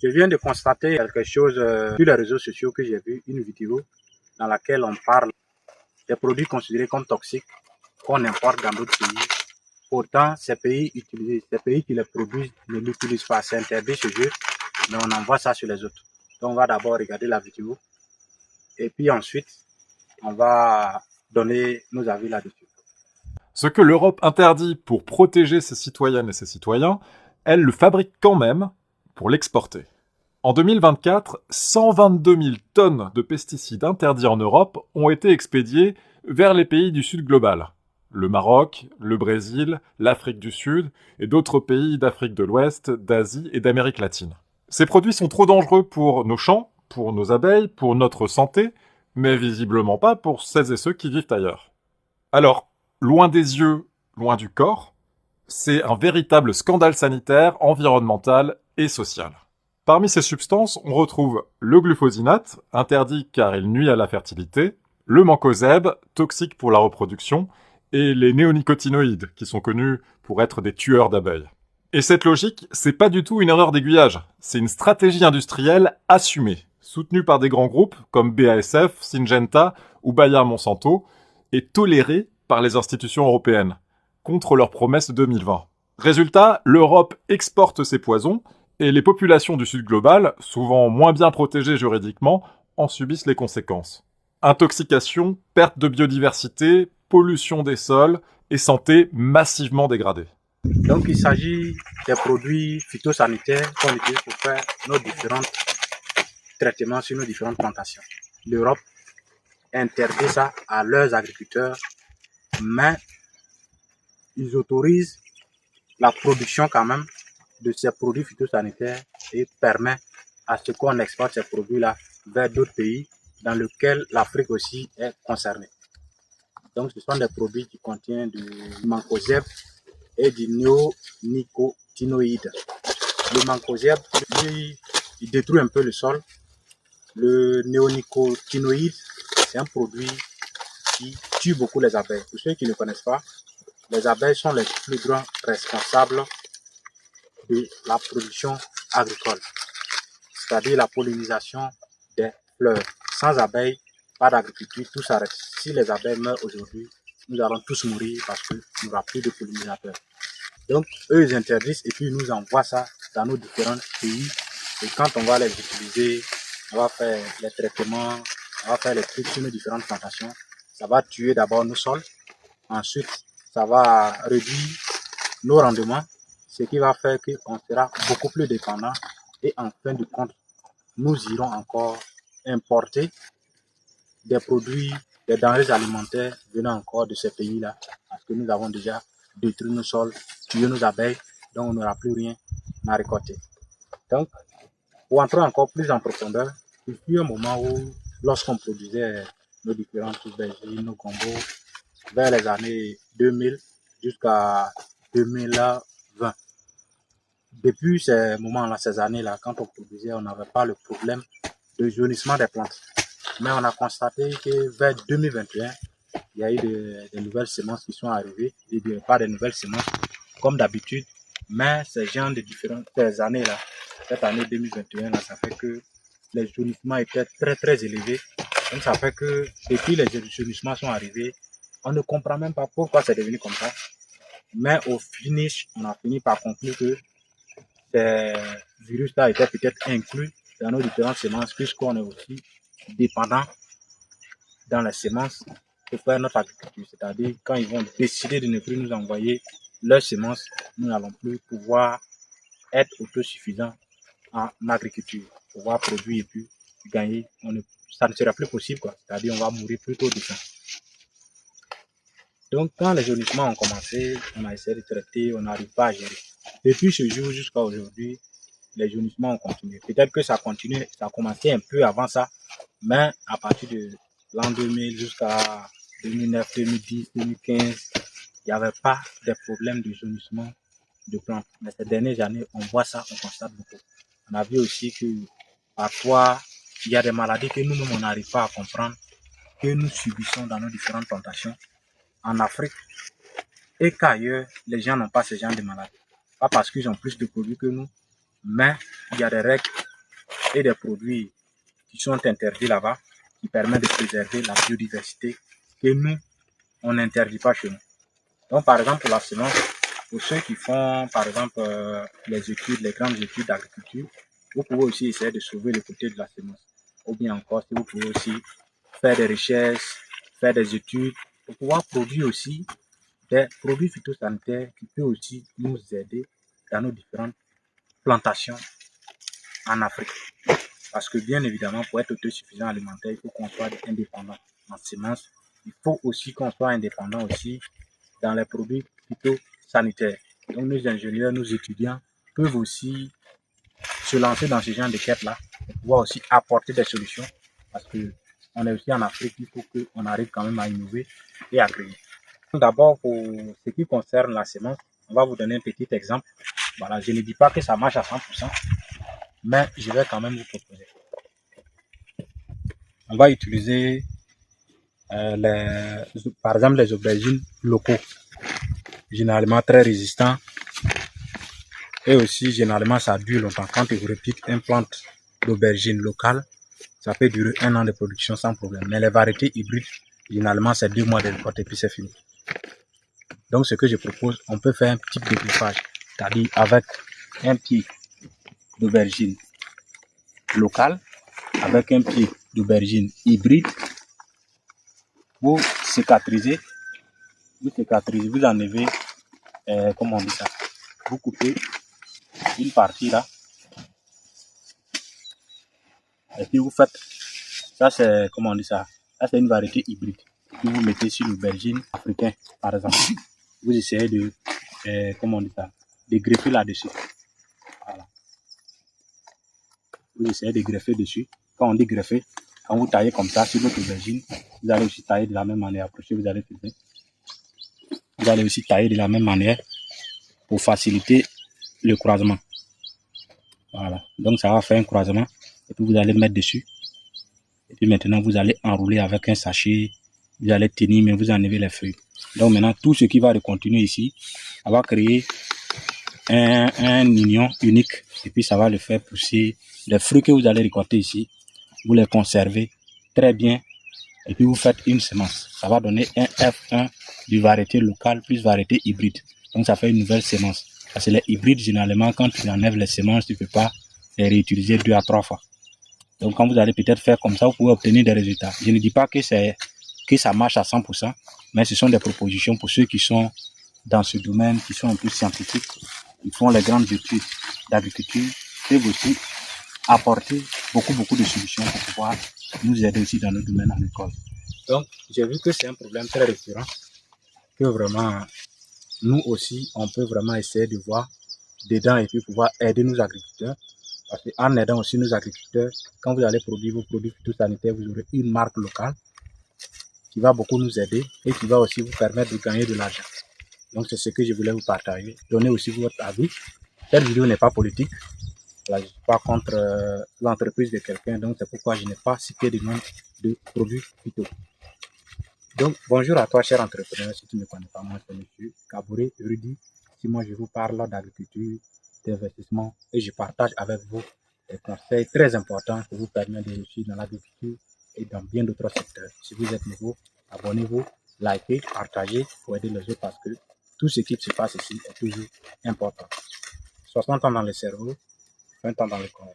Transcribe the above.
Je viens de constater quelque chose sur les réseaux sociaux que j'ai vu, une vidéo dans laquelle on parle des produits considérés comme toxiques qu'on importe dans d'autres pays. Pourtant, ces pays qui les produisent ne l'utilisent pas. C'est interdit chez eux, mais on envoie ça sur les autres. Donc, on va d'abord regarder la vidéo et puis ensuite, on va donner nos avis là-dessus. Ce que l'Europe interdit pour protéger ses citoyennes et ses citoyens, elle le fabrique quand même pour l'exporter. En 2024, 122 000 tonnes de pesticides interdits en Europe ont été expédiées vers les pays du Sud global. Le Maroc, le Brésil, l'Afrique du Sud et d'autres pays d'Afrique de l'Ouest, d'Asie et d'Amérique latine. Ces produits sont trop dangereux pour nos champs, pour nos abeilles, pour notre santé, mais visiblement pas pour celles et ceux qui vivent ailleurs. Alors, loin des yeux, loin du corps, c'est un véritable scandale sanitaire, environnemental et social. Parmi ces substances, on retrouve le glufosinate, interdit car il nuit à la fertilité, le mancozeb, toxique pour la reproduction, et les néonicotinoïdes, qui sont connus pour être des tueurs d'abeilles. Et cette logique, c'est pas du tout une erreur d'aiguillage, c'est une stratégie industrielle assumée, soutenue par des grands groupes comme BASF, Syngenta ou Bayer-Monsanto, et tolérée par les institutions européennes, contre leurs promesses de 2020. Résultat, l'Europe exporte ses poisons, et les populations du Sud global, souvent moins bien protégées juridiquement, en subissent les conséquences. Intoxication, perte de biodiversité, pollution des sols et santé massivement dégradée. Donc il s'agit des produits phytosanitaires qu'on utilise pour faire nos différents traitements sur nos différentes plantations. L'Europe interdit ça à leurs agriculteurs, mais ils autorisent la production quand même de ces produits phytosanitaires et permet à ce qu'on exporte ces produits-là vers d'autres pays dans lesquels l'Afrique aussi est concernée. Donc ce sont des produits qui contiennent du mancozeb et du néonicotinoïde. Le mancozeb, il détruit un peu le sol. Le néonicotinoïde, c'est un produit qui tue beaucoup les abeilles. Pour ceux qui ne connaissent pas, les abeilles sont les plus grands responsables de la production agricole, c'est-à-dire la pollinisation des fleurs. Sans abeilles, pas d'agriculture, tout s'arrête. Si les abeilles meurent aujourd'hui, nous allons tous mourir parce qu'il n'y aura plus de pollinisateurs. Donc, eux, ils interdisent et puis ils nous envoient ça dans nos différents pays. Et quand on va les utiliser, on va faire les traitements, on va faire les trucs sur nos différentes plantations. Ça va tuer d'abord nos sols. Ensuite, ça va réduire nos rendements, ce qui va faire qu'on sera beaucoup plus dépendant. Et en fin de compte, nous irons encore importer des produits, des denrées alimentaires venant encore de ces pays-là, parce que nous avons déjà détruit nos sols, tué nos abeilles, donc on n'aura plus rien à récolter. Donc, pour entrer encore plus en profondeur, il fut un moment où, lorsqu'on produisait nos différentes aubergines, nos gombos, vers les années 2000 jusqu'à 2020. Depuis ces moments-là, ces années-là, quand on produisait, on n'avait pas le problème de jaunissement des plantes. Mais on a constaté que vers 2021, il y a eu des nouvelles semences qui sont arrivées. Je ne dirais pas des nouvelles semences comme d'habitude, mais ces gens de différentes années-là, cette année 2021, là, ça fait que les jaunissements étaient très très élevés. Donc ça fait que depuis les jaunissements sont arrivés, on ne comprend même pas pourquoi c'est devenu comme ça. Mais au finish, on a fini par conclure que ces virus-là étaient peut-être inclus dans nos différentes semences, puisqu'on est aussi dépendant dans les semences pour faire notre agriculture. C'est-à-dire, quand ils vont décider de ne plus nous envoyer leurs semences, nous n'allons plus pouvoir être autosuffisants en agriculture, pouvoir produire et puis gagner. Ça ne sera plus possible, quoi. C'est-à-dire, on va mourir plus tôt de ça. Donc, quand les jaunissements ont commencé, on a essayé de traiter, on n'arrive pas à gérer. Depuis ce jour jusqu'à aujourd'hui, les jaunissements ont continué. Peut-être que ça continue, ça a commencé un peu avant ça, mais à partir de l'an 2000 jusqu'à 2009, 2010, 2015, il n'y avait pas de problème de jaunissement de plantes. Mais ces dernières années, on voit ça, on constate beaucoup. On a vu aussi que parfois, il y a des maladies que nous-mêmes, on n'arrive pas à comprendre, que nous subissons dans nos différentes plantations en Afrique et qu'ailleurs, les gens n'ont pas ce genre de maladies. Pas parce qu'ils ont plus de produits que nous, mais il y a des règles et des produits qui sont interdits là-bas, qui permettent de préserver la biodiversité que nous, on n'interdit pas chez nous. Donc, par exemple, la semence, pour ceux qui font, par exemple, les études, les grandes études d'agriculture, vous pouvez aussi essayer de sauver le côté de la semence. Ou bien encore, si vous pouvez aussi faire des recherches, faire des études, pour pouvoir produire aussi des produits phytosanitaires qui peuvent aussi nous aider dans nos différentes plantations en Afrique. Parce que bien évidemment, pour être autosuffisant alimentaire, il faut qu'on soit indépendant en semences. Il faut aussi qu'on soit indépendant aussi dans les produits phytosanitaires. Donc nos ingénieurs, nos étudiants peuvent aussi se lancer dans ce genre de quête-là pour pouvoir aussi apporter des solutions. Parce que on est aussi en Afrique, il faut qu'on arrive quand même à innover et à créer. D'abord, pour ce qui concerne la semence, on va vous donner un petit exemple. Voilà, je ne dis pas que ça marche à 100%, mais je vais quand même vous proposer. On va utiliser par exemple les aubergines locaux, généralement très résistants, et aussi généralement ça dure longtemps. Quand tu repiques une plante d'aubergine locale, ça peut durer 1 an de production sans problème. Mais les variétés hybrides, généralement c'est 2 mois de récolte et puis c'est fini. Donc ce que je propose, on peut faire un petit découpage, c'est-à-dire avec un pied d'aubergine locale, avec un pied d'aubergine hybride. Vous cicatrisez, vous enlevez, comment on dit ça, vous coupez une partie là, et puis vous faites, ça c'est, comment on dit ça, ça c'est une variété hybride, puis vous mettez sur l'aubergine africain par exemple, vous essayez de, comment on dit ça, de greffer là-dessus, voilà, vous essayez de greffer dessus, quand on dit greffer, quand vous taillez comme ça sur votre aubergine, vous allez aussi tailler de la même manière, approchez, vous allez filmer. Vous allez aussi tailler de la même manière pour faciliter le croisement. Voilà. Donc ça va faire un croisement. Et puis vous allez mettre dessus. Et puis maintenant vous allez enrouler avec un sachet. Vous allez tenir, mais vous enlevez les feuilles. Donc maintenant tout ce qui va continuer ici, ça va créer un union unique. Et puis ça va le faire pousser. Les fruits que vous allez récolter ici, vous les conservez très bien. Et puis vous faites une semence. Ça va donner un F1 de variété locale plus variété hybride. Donc ça fait une nouvelle semence. Parce que les hybrides, généralement, quand tu enlèves les semences, tu ne peux pas les réutiliser 2 à 3 fois. Donc quand vous allez peut-être faire comme ça, vous pouvez obtenir des résultats. Je ne dis pas que ça marche à 100%, mais ce sont des propositions pour ceux qui sont dans ce domaine, qui sont un peu scientifiques, qui font les grandes études d'agriculture, et aussi apporter beaucoup de solutions pour pouvoir nous aider aussi dans le domaine agricole. Donc, j'ai vu que c'est un problème très récurrent, que vraiment, nous aussi, on peut vraiment essayer de voir dedans et puis pouvoir aider nos agriculteurs. Parce qu'en aidant aussi nos agriculteurs, quand vous allez produire vos produits phytosanitaires, vous aurez une marque locale qui va beaucoup nous aider et qui va aussi vous permettre de gagner de l'argent. Donc, c'est ce que je voulais vous partager. Donnez aussi votre avis. Cette vidéo n'est pas politique. Là, je ne suis pas contre l'entreprise de quelqu'un, donc c'est pourquoi je n'ai pas cité de nom de produits phyto. Donc, bonjour à toi, cher entrepreneur. Si tu ne me connais pas, moi, c'est M. Kabouré Rudy. Si moi, je vous parle d'agriculture, d'investissement et je partage avec vous des conseils très importants qui vous permettent de réussir dans l'agriculture et dans bien d'autres secteurs. Si vous êtes nouveau, abonnez-vous, likez, partagez pour aider les autres parce que tout ce qui se passe ici est toujours important. 60 ans dans le cerveau, 20 ans dans le corps.